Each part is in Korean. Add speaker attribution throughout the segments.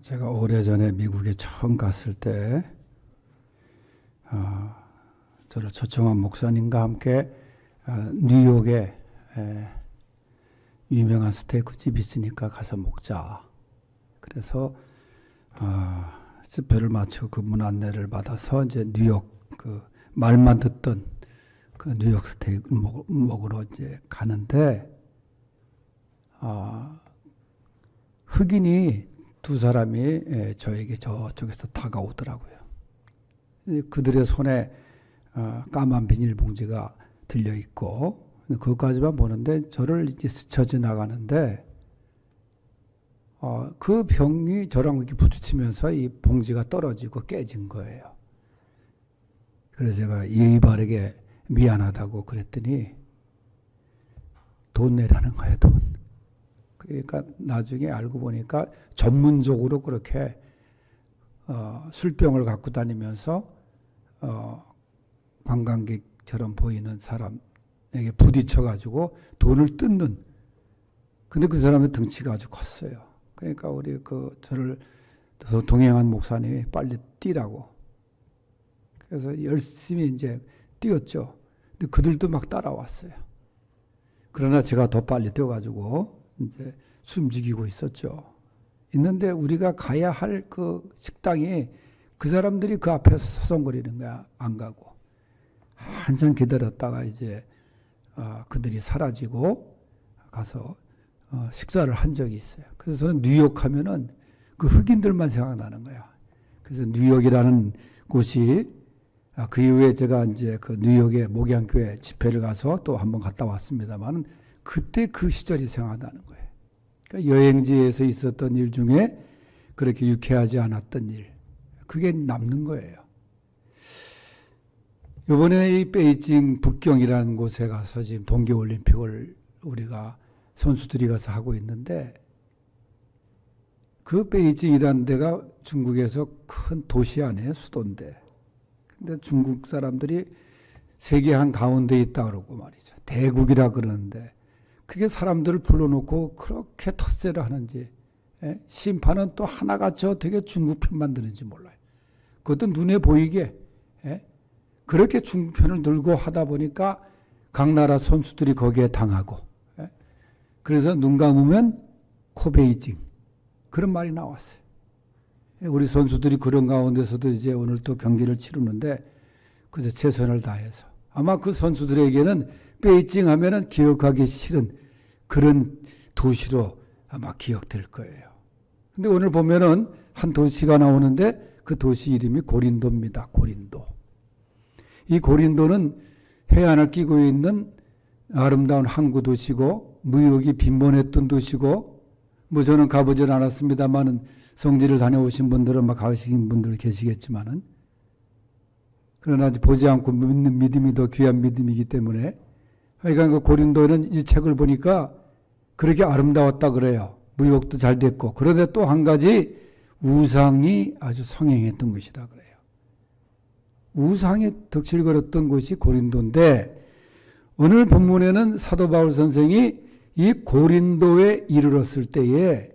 Speaker 1: 제가 오래전에 미국에 처음 갔을 때 저를 초청한 목사님과 함께 뉴욕에 유명한 스테이크 집이 있으니까 가서 먹자. 그래서 집회를 마치고 그분 안내를 받아서 이제 뉴욕 그 말만 듣던 그 뉴욕 스테이크 먹으러 이제 가는데 흑인이 두 사람이 저에게 저쪽에서 다가오더라고요. 그들의 손에 까만 비닐봉지가 들려 있고 그것까지만 보는데 저를 이제 스쳐 지나가는데 그 병이 저랑 이렇게 부딪히면서 이 봉지가 떨어지고 깨진 거예요. 그래서 제가 예의 바르게 미안하다고 그랬더니 돈 내라는 거예요, 돈. 그러니까 나중에 알고 보니까 전문적으로 그렇게 술병을 갖고 다니면서 관광객처럼 보이는 사람에게 부딪혀가지고 돈을 뜯는. 근데 그 사람의 등치가 아주 컸어요. 그러니까 우리 저를 동행한 목사님이 빨리 뛰라고. 그래서 열심히 이제 뛰었죠. 근데 그들도 막 따라왔어요. 그러나 제가 더 빨리 뛰어가지고 이제 숨지기고 있었죠. 있는데 우리가 가야 할 그 식당이 그 사람들이 그 앞에서 서성거리는 거야. 안 가고. 한참 기다렸다가 이제 그들이 사라지고 가서 식사를 한 적이 있어요. 그래서 저는 뉴욕 하면은 그 흑인들만 생각나는 거야. 그래서 뉴욕이라는 곳이 그 이후에 제가 이제 그 뉴욕의 목양교회 집회를 가서 또 한번 갔다 왔습니다만 그때 그 시절이 생각나는 거예요. 그러니까 여행지에서 있었던 일 중에 그렇게 유쾌하지 않았던 일, 그게 남는 거예요. 이번에 이 베이징 북경이라는 곳에 가서 지금 동계올림픽을 우리가 선수들이 가서 하고 있는데 그 베이징이라는 데가 중국에서 큰 도시 아니에요, 수도인데. 근데 중국 사람들이 세계 한 가운데 있다 그러고 말이죠. 대국이라 그러는데 그게 사람들을 불러놓고 그렇게 텃세를 하는지, 심판은 또 하나같이 어떻게 중국 편만 드는지 몰라요. 그것도 눈에 보이게 그렇게 중국 편을 들고 하다 보니까 각 나라 선수들이 거기에 당하고, 그래서 눈 감으면 코베이징 그런 말이 나왔어요. 우리 선수들이 그런 가운데서도 이제 오늘 또 경기를 치르는데 그래서 최선을 다해서 아마 그 선수들에게는 베이징 하면은 기억하기 싫은 그런 도시로 아마 기억될 거예요. 근데 오늘 보면은 한 도시가 나오는데 그 도시 이름이 고린도입니다. 고린도. 이 고린도는 해안을 끼고 있는 아름다운 항구 도시고 무역이 빈번했던 도시고 뭐 저는 가보질 않았습니다만은 성지를 다녀오신 분들은 막 가신 분들 계시겠지만은 그러나 보지 않고 믿는 믿음이 더 귀한 믿음이기 때문에 하여간 그 고린도에는 이 책을 보니까 그렇게 아름다웠다 그래요. 무역도 잘 됐고. 그런데 또 한 가지 우상이 아주 성행했던 것이라 그래요. 우상이 덕실거렸던 곳이 고린도인데 오늘 본문에는 사도 바울 선생이 이 고린도에 이르렀을 때에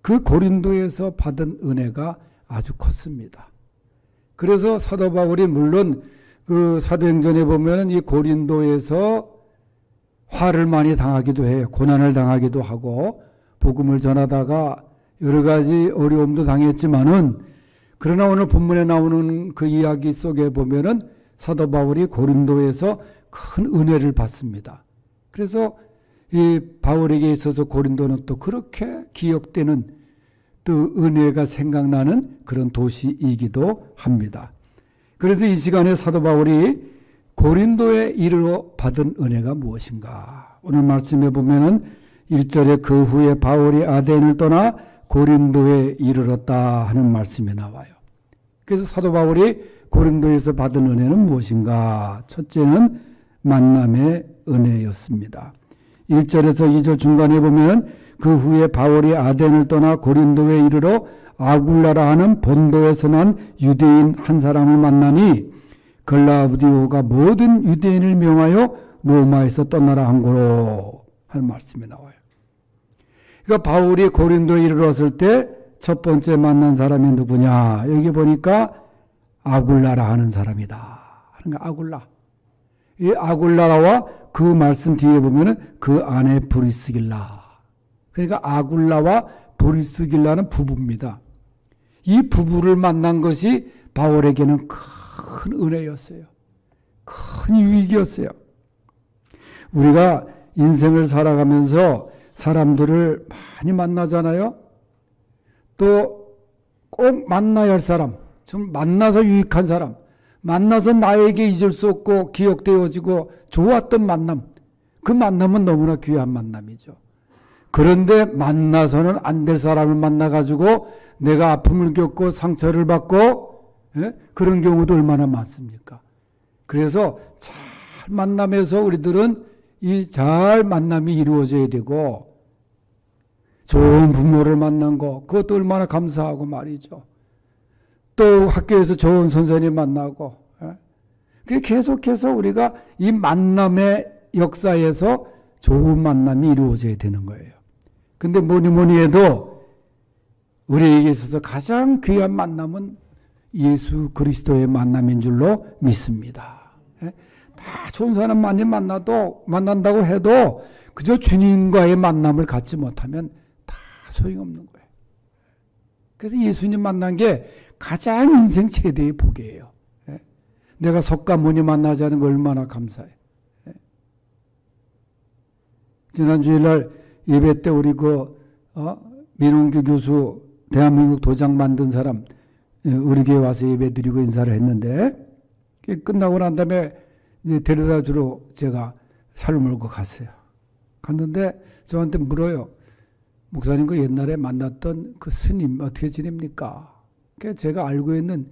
Speaker 1: 그 고린도에서 받은 은혜가 아주 컸습니다. 그래서 사도 바울이 물론 그 사도행전에 보면 이 고린도에서 화를 많이 당하기도 해요. 고난을 당하기도 하고 복음을 전하다가 여러 가지 어려움도 당했지만은 그러나 오늘 본문에 나오는 그 이야기 속에 보면은 사도 바울이 고린도에서 큰 은혜를 받습니다. 그래서 이 바울에게 있어서 고린도는 또 그렇게 기억되는 또 은혜가 생각나는 그런 도시이기도 합니다. 그래서 이 시간에 사도 바울이 고린도에 이르러 받은 은혜가 무엇인가? 오늘 말씀에 보면은 1절에 그 후에 바울이 아덴을 떠나 고린도에 이르렀다 하는 말씀이 나와요. 그래서 사도 바울이 고린도에서 받은 은혜는 무엇인가? 첫째는 만남의 은혜였습니다. 1절에서 2절 중간에 보면 그 후에 바울이 아덴을 떠나 고린도에 이르러 아굴라라 하는 본도에서 난 유대인 한 사람을 만나니 글라우디오가 모든 유대인을 명하여 로마에서 떠나라 한 거로 하는 말씀이 나와요. 그러니까 바울이 고린도에 이르렀을 때 첫 번째 만난 사람이 누구냐? 여기 보니까 아굴라라 하는 사람이다. 하는 거 아굴라. 이 아굴라와 그 말씀 뒤에 보면은 그 아내 브리스길라. 그러니까 아굴라와 브리스길라는 부부입니다. 이 부부를 만난 것이 바울에게는 큰 은혜였어요. 큰 유익이었어요. 우리가 인생을 살아가면서 사람들을 많이 만나잖아요. 또 꼭 만나야 할 사람, 좀 만나서 유익한 사람, 만나서 나에게 잊을 수 없고 기억되어지고 좋았던 만남, 그 만남은 너무나 귀한 만남이죠. 그런데 만나서는 안 될 사람을 만나가지고 내가 아픔을 겪고 상처를 받고 그런 경우도 얼마나 많습니까? 그래서 잘 만남에서 우리들은 이 잘 만남이 이루어져야 되고 좋은 부모를 만난 거 그것도 얼마나 감사하고 말이죠. 또 학교에서 좋은 선생님 만나고 계속해서 우리가 이 만남의 역사에서 좋은 만남이 이루어져야 되는 거예요. 근데 뭐니 해도 우리에게 있어서 가장 귀한 만남은 예수 그리스도의 만남인 줄로 믿습니다. 다 좋은 사람 많이 만난다고 해도 그저 주님과의 만남을 갖지 못하면 다 소용없는 거예요. 그래서 예수님 만난 게 가장 인생 최대의 복이에요. 내가 석가모니 만나자는 거 얼마나 감사해요. 지난 주일날 예배 때 우리 민홍규 교수 대한민국 도장 만든 사람 우리 교회 와서 예배 드리고 인사를 했는데 끝나고 난 다음에 이제 데려다 주러 제가 차를 몰고 갔어요. 갔는데 저한테 물어요. 목사님 그 옛날에 만났던 그 스님 어떻게 지냅니까? 제가 알고 있는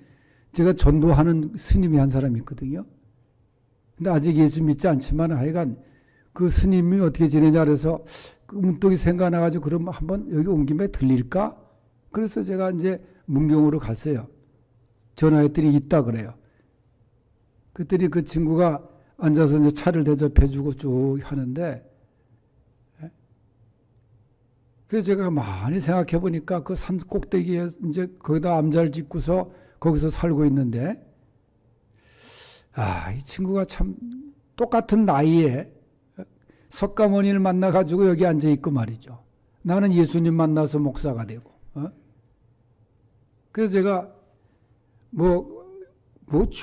Speaker 1: 제가 전도하는 스님이 한 사람이 있거든요. 근데 아직 예수 믿지 않지만 하여간 그 스님이 어떻게 지내냐 그래서 그 문득이 생각나가지고 그럼 한번 여기 온 김에 들릴까? 그래서 제가 이제 문경으로 갔어요. 전화했더니 있다 그래요. 그랬더니 그 친구가 앉아서 이제 차를 대접해주고 쭉 하는데 그래서 제가 많이 생각해 보니까 그 산 꼭대기에 이제 거기다 암자를 짓고서 거기서 살고 있는데 이 친구가 참 똑같은 나이에 석가모니를 만나가지고 여기 앉아있고 말이죠. 나는 예수님 만나서 목사가 되고. 그래서 제가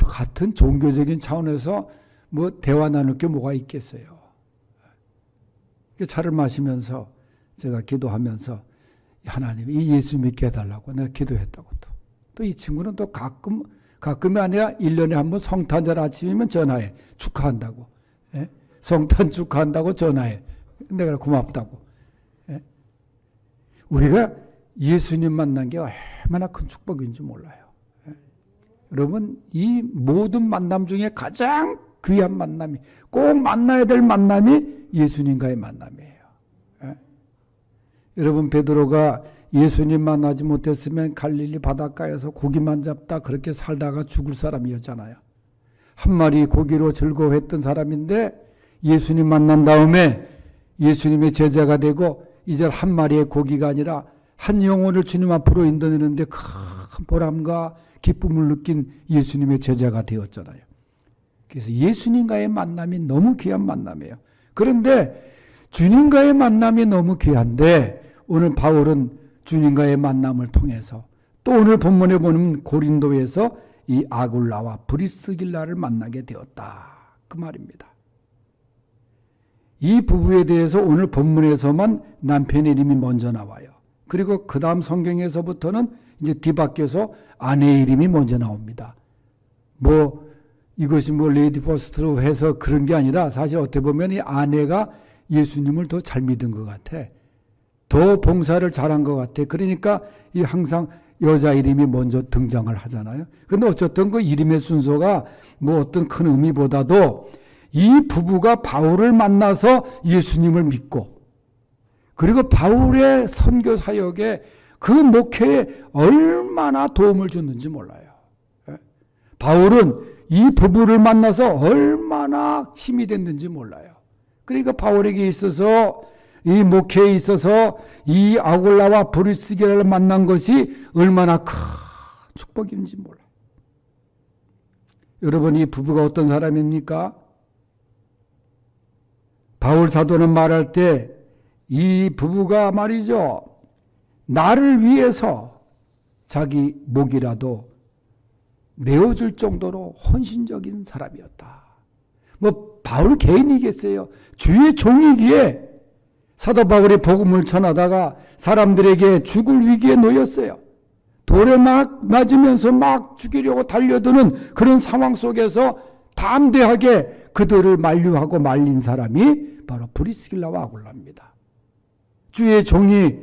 Speaker 1: 같은 종교적인 차원에서 대화 나눌 게 뭐가 있겠어요. 차를 마시면서 제가 기도하면서 하나님 이 예수 믿게 해달라고 내가 기도했다고 또 이 친구는 또 가끔이 아니라 1년에 한 번 성탄절 아침이면 전화해 축하한다고. 성탄 축하한다고 전화해. 내가 고맙다고. 우리가 예수님 만난 게 얼마나 큰 축복인지 몰라요. 여러분 이 모든 만남 중에 가장 귀한 만남이 꼭 만나야 될 만남이 예수님과의 만남이에요. 여러분 베드로가 예수님 만나지 못했으면 갈릴리 바닷가에서 고기만 잡다 그렇게 살다가 죽을 사람이었잖아요. 한 마리 고기로 즐거워했던 사람인데 예수님 만난 다음에 예수님의 제자가 되고 이제 한 마리의 고기가 아니라 한 영혼을 주님 앞으로 인도내는데 큰 보람과 기쁨을 느낀 예수님의 제자가 되었잖아요. 그래서 예수님과의 만남이 너무 귀한 만남이에요. 그런데 주님과의 만남이 너무 귀한데 오늘 바울은 주님과의 만남을 통해서 또 오늘 본문에 보면 고린도에서 이 아굴라와 브리스길라를 만나게 되었다. 그 말입니다. 이 부부에 대해서 오늘 본문에서만 남편의 이름이 먼저 나와요. 그리고 그 다음 성경에서부터는 이제 뒤바뀌어서 아내의 이름이 먼저 나옵니다. 이것이 레이디 퍼스트로 해서 그런 게 아니라 사실 어떻게 보면 이 아내가 예수님을 더 잘 믿은 것 같아. 더 봉사를 잘한 것 같아. 그러니까 이 항상 여자 이름이 먼저 등장을 하잖아요. 그런데 어쨌든 그 이름의 순서가 어떤 큰 의미보다도 이 부부가 바울을 만나서 예수님을 믿고 그리고 바울의 선교 사역에 그 목회에 얼마나 도움을 줬는지 몰라요. 바울은 이 부부를 만나서 얼마나 힘이 됐는지 몰라요. 그러니까 바울에게 있어서 이 목회에 있어서 이 아굴라와 브리스기라를 만난 것이 얼마나 큰 축복인지 몰라요. 여러분, 이 부부가 어떤 사람입니까? 바울 사도는 말할 때 이 부부가 말이죠, 나를 위해서 자기 목이라도 내어줄 정도로 헌신적인 사람이었다. 뭐 바울 개인이겠어요. 주의 종이기에 사도 바울이 복음을 전하다가 사람들에게 죽을 위기에 놓였어요. 돌에 막 맞으면서 막 죽이려고 달려드는 그런 상황 속에서 담대하게 그들을 만류하고 말린 사람이 바로 브리스길라와 아굴라입니다. 주의 종이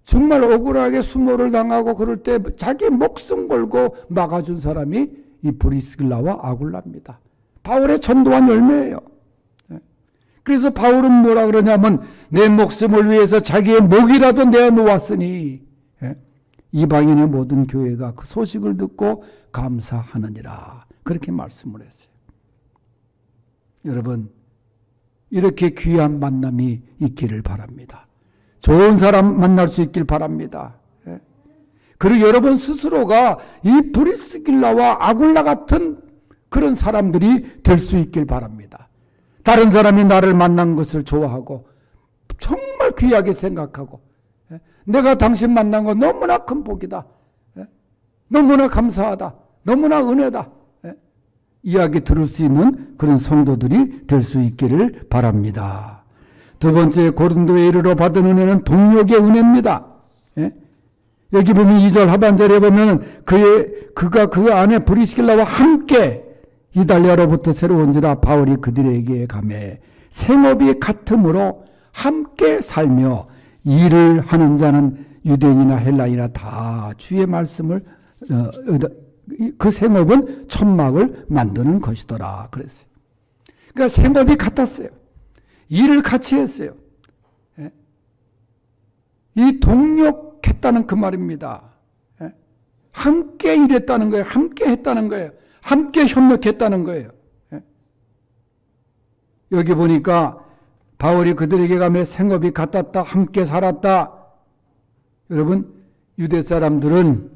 Speaker 1: 정말 억울하게 수모를 당하고 그럴 때 자기 목숨 걸고 막아준 사람이 이 브리스길라와 아굴라입니다. 바울의 전도한 열매예요. 그래서 바울은 뭐라 그러냐면 내 목숨을 위해서 자기의 목이라도 내어놓았으니 이방인의 모든 교회가 그 소식을 듣고 감사하느니라, 그렇게 말씀을 했어요. 여러분, 이렇게 귀한 만남이 있기를 바랍니다. 좋은 사람 만날 수 있길 바랍니다. 그리고 여러분 스스로가 이 브리스길라와 아굴라 같은 그런 사람들이 될 수 있길 바랍니다. 다른 사람이 나를 만난 것을 좋아하고 정말 귀하게 생각하고 내가 당신 만난 거 너무나 큰 복이다, 너무나 감사하다, 너무나 은혜다, 이야기 들을 수 있는 그런 성도들이 될 수 있기를 바랍니다. 두 번째, 고린도에 이르러 받은 은혜는 동력의 은혜입니다. 여기 보면 2절 하반절에 보면 그가 그 안에 브리스길라와 함께 이달리아로부터 새로 온지라 바울이 그들에게 가매 생업이 같으므로 함께 살며 일을 하는 자는 유대인이나 헬라인이나 다 주의 말씀을 그 생업은 천막을 만드는 것이더라 그랬어요. 그러니까 생업이 같았어요. 일을 같이 했어요. 이 동력했다는 그 말입니다. 함께 일했다는 거예요. 함께 했다는 거예요. 함께 협력했다는 거예요. 여기 보니까 바울이 그들에게 가며 생업이 같았다, 함께 살았다. 여러분, 유대 사람들은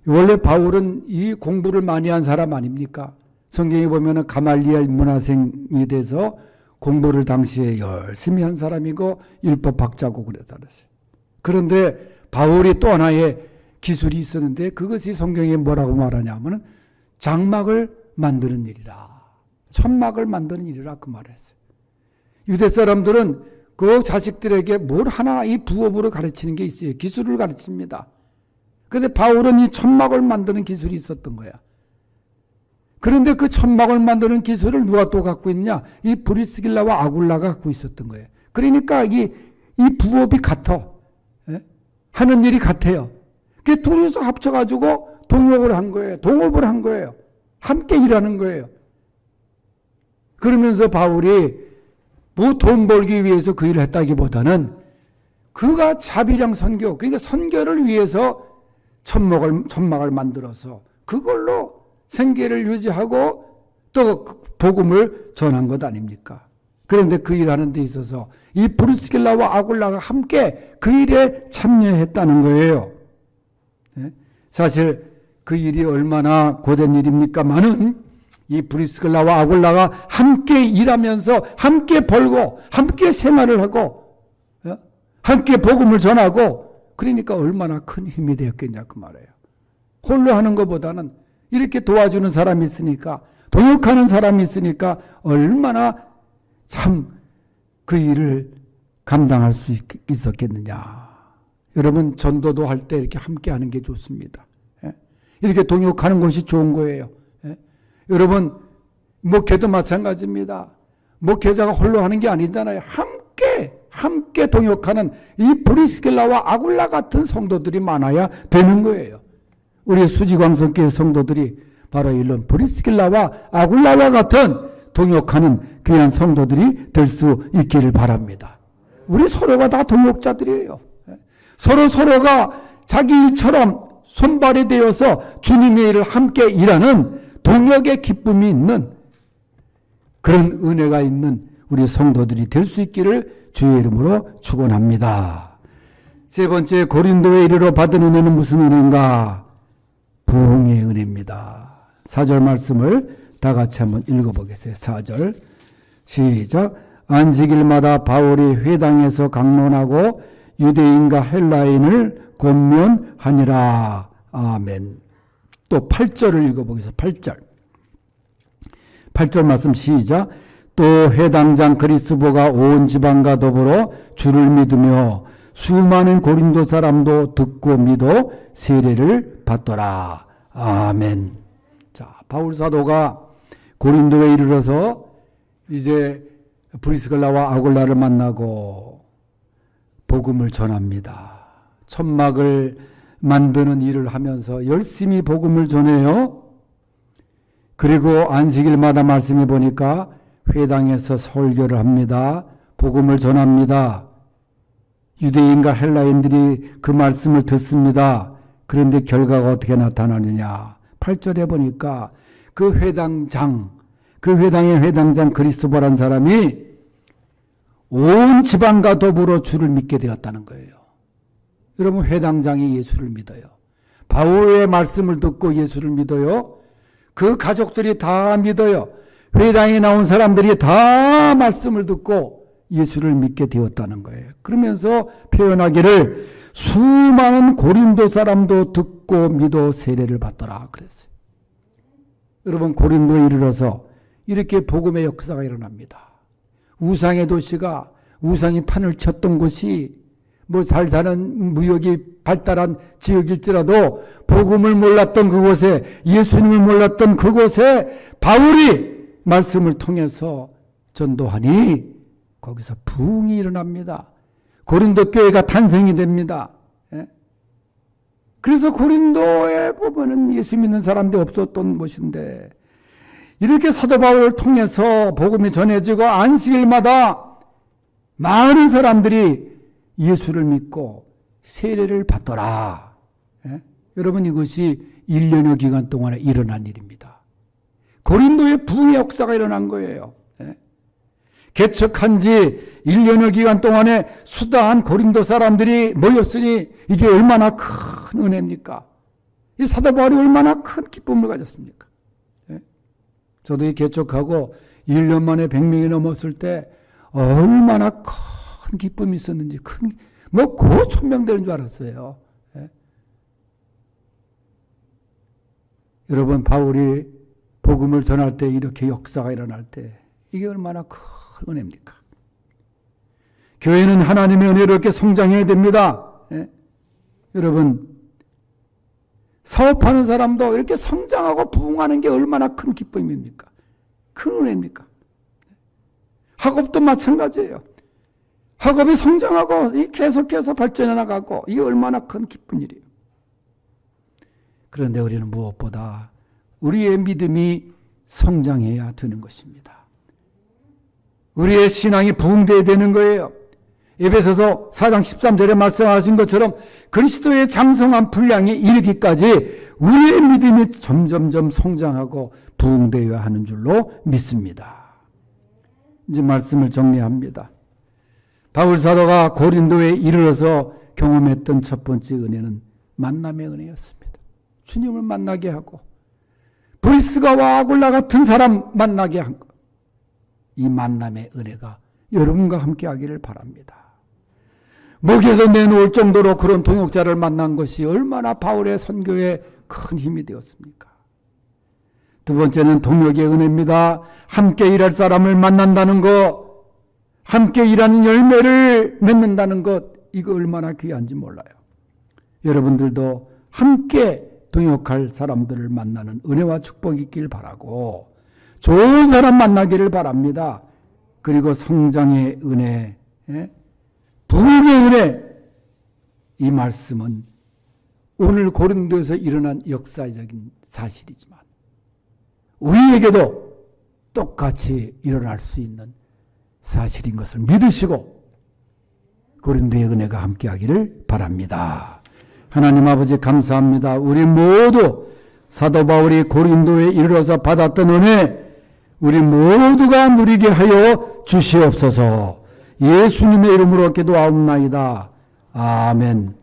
Speaker 1: 원래 바울은 이 공부를 많이 한 사람 아닙니까? 성경에 보면 가말리엘 문화생이 돼서 공부를 당시에 열심히 한 사람이고 율법학자고 그랬어요. 그런데 바울이 또 하나의 기술이 있었는데 그것이 성경에 뭐라고 말하냐면 장막을 만드는 일이라, 천막을 만드는 일이라 그 말을 했어요. 유대 사람들은 그 자식들에게 뭘 하나 이 부업으로 가르치는 게 있어요. 기술을 가르칩니다. 그런데 바울은 이 천막을 만드는 기술이 있었던 거야. 그런데 그 천막을 만드는 기술을 누가 또 갖고 있냐? 이 브리스길라와 아굴라가 갖고 있었던 거예요. 그러니까 이 부업이 같아. 하는 일이 같아요. 그 둘이서 합쳐가지고 동업을 한 거예요. 동업을 한 거예요. 함께 일하는 거예요. 그러면서 바울이 뭐 돈 벌기 위해서 그 일을 했다기보다는 그가 자비량 선교, 그러니까 선교를 위해서 천막을 만들어서 그걸로 생계를 유지하고 또 복음을 전한 것 아닙니까? 그런데 그 일하는 데 있어서 이 브리스길라와 아굴라가 함께 그 일에 참여했다는 거예요. 사실 그 일이 얼마나 고된 일입니까만은 이 브리스길라와 아굴라가 함께 일하면서 함께 벌고 함께 생활을 하고 함께 복음을 전하고 그러니까 얼마나 큰 힘이 되었겠냐 그 말이에요. 홀로 하는 것보다는 이렇게 도와주는 사람이 있으니까, 동역하는 사람이 있으니까 얼마나 참 그 일을 감당할 수 있었겠느냐. 여러분, 전도도 할 때 이렇게 함께 하는 게 좋습니다. 이렇게 동역하는 것이 좋은 거예요. 여러분, 목회도 마찬가지입니다. 목회자가 홀로 하는 게 아니잖아요. 함께 동역하는 이 브리스길라와 아굴라 같은 성도들이 많아야 되는 거예요. 우리 수지광성교회 성도들이 바로 이런 브리스길라와 아굴라와 같은 동역하는 귀한 성도들이 될 수 있기를 바랍니다. 우리 서로가 다 동역자들이에요. 서로가 자기 일처럼 손발이 되어서 주님의 일을 함께 일하는 동역의 기쁨이 있는 그런 은혜가 있는 우리 성도들이 될 수 있기를 주의 이름으로 축원합니다. 세 번째, 고린도에 이르러 받은 은혜는 무슨 은혜인가? 부흥의 은혜입니다. 4절 말씀을 다 같이 한번 읽어보겠어요. 4절 시작. 안식일마다 바울이 회당에서 강론하고 유대인과 헬라인을 권면하니라. 아멘. 또 8절을 읽어보겠습니다. 8절 말씀 시작. 또 회당장 그리스보가 온 지방과 더불어 주를 믿으며 수많은 고린도 사람도 듣고 믿어 세례를 받더라. 아멘. 자, 바울 사도가 고린도에 이르러서 이제 브리스글라와 아굴라를 만나고 복음을 전합니다. 천막을 만드는 일을 하면서 열심히 복음을 전해요. 그리고 안식일마다 말씀해 보니까 회당에서 설교를 합니다. 복음을 전합니다. 유대인과 헬라인들이 그 말씀을 듣습니다. 그런데 결과가 어떻게 나타나느냐. 8절에 보니까 그 회당장, 그 회당의 회당장 그리스도라는 사람이 온 지방과 더불어 주를 믿게 되었다는 거예요. 여러분, 회당장이 예수를 믿어요. 바울의 말씀을 듣고 예수를 믿어요. 그 가족들이 다 믿어요. 회당에 나온 사람들이 다 말씀을 듣고 예수를 믿게 되었다는 거예요. 그러면서 표현하기를 수많은 고린도 사람도 듣고 믿어 세례를 받더라 그랬어요. 여러분, 고린도에 이르러서 이렇게 복음의 역사가 일어납니다. 우상의 도시가, 우상이 판을 쳤던 곳이 뭐 잘 사는 무역이 발달한 지역일지라도 복음을 몰랐던 그곳에, 예수님을 몰랐던 그곳에 바울이 말씀을 통해서 전도하니 거기서 부흥이 일어납니다. 고린도 교회가 탄생이 됩니다. 그래서 고린도에 보면은 예수 믿는 사람들이 없었던 곳인데, 이렇게 사도 바울을 통해서 복음이 전해지고 안식일마다 많은 사람들이 예수를 믿고 세례를 받더라. 여러분, 이것이 1년여 기간 동안에 일어난 일입니다. 고린도에 부흥의 역사가 일어난 거예요. 개척한 지 1년여 기간 동안에 수다한 고린도 사람들이 모였으니 이게 얼마나 큰 은혜입니까? 이 사도 바울이 얼마나 큰 기쁨을 가졌습니까? 저도 이 개척하고 1년 만에 100명이 넘었을 때 얼마나 큰 기쁨이 있었는지, 뭐 고천명 되는 줄 알았어요. 여러분, 바울이 복음을 전할 때, 이렇게 역사가 일어날 때 이게 얼마나 큰 은혜입니까? 교회는 하나님의 은혜로 이렇게 성장해야 됩니다. 여러분, 사업하는 사람도 이렇게 성장하고 부흥하는 게 얼마나 큰 기쁨입니까? 큰 은혜입니까? 학업도 마찬가지예요. 학업이 성장하고 계속해서 발전해 나가고, 이게 얼마나 큰 기쁜 일이에요. 그런데 우리는 무엇보다 우리의 믿음이 성장해야 되는 것입니다. 우리의 신앙이 부흥되어야 되는 거예요. 에베소서 4장 13절에 말씀하신 것처럼 그리스도의 장성한 분량이 이르기까지 우리의 믿음이 점점점 성장하고 부흥되어야 하는 줄로 믿습니다. 이제 말씀을 정리합니다. 바울 사도가 고린도에 이르러서 경험했던 첫 번째 은혜는 만남의 은혜였습니다. 주님을 만나게 하고 브리스가와 아굴라 같은 사람 만나게 한 것. 이 만남의 은혜가 여러분과 함께 하기를 바랍니다. 목에서 내놓을 정도로 그런 동역자를 만난 것이 얼마나 바울의 선교에 큰 힘이 되었습니까? 두 번째는 동역의 은혜입니다. 함께 일할 사람을 만난다는 것, 함께 일하는 열매를 맺는다는 것, 이거 얼마나 귀한지 몰라요. 여러분들도 함께 동역할 사람들을 만나는 은혜와 축복이 있길 바라고, 좋은 사람 만나기를 바랍니다. 그리고 성장의 은혜, 부흥의 은혜, 이 말씀은 오늘 고린도에서 일어난 역사적인 사실이지만 우리에게도 똑같이 일어날 수 있는 사실인 것을 믿으시고 고린도의 은혜가 함께하기를 바랍니다. 하나님 아버지, 감사합니다. 우리 모두 사도 바울이 고린도에 이르러서 받았던 은혜, 우리 모두가 누리게 하여 주시옵소서. 예수님의 이름으로 기도하옵나이다. 아멘.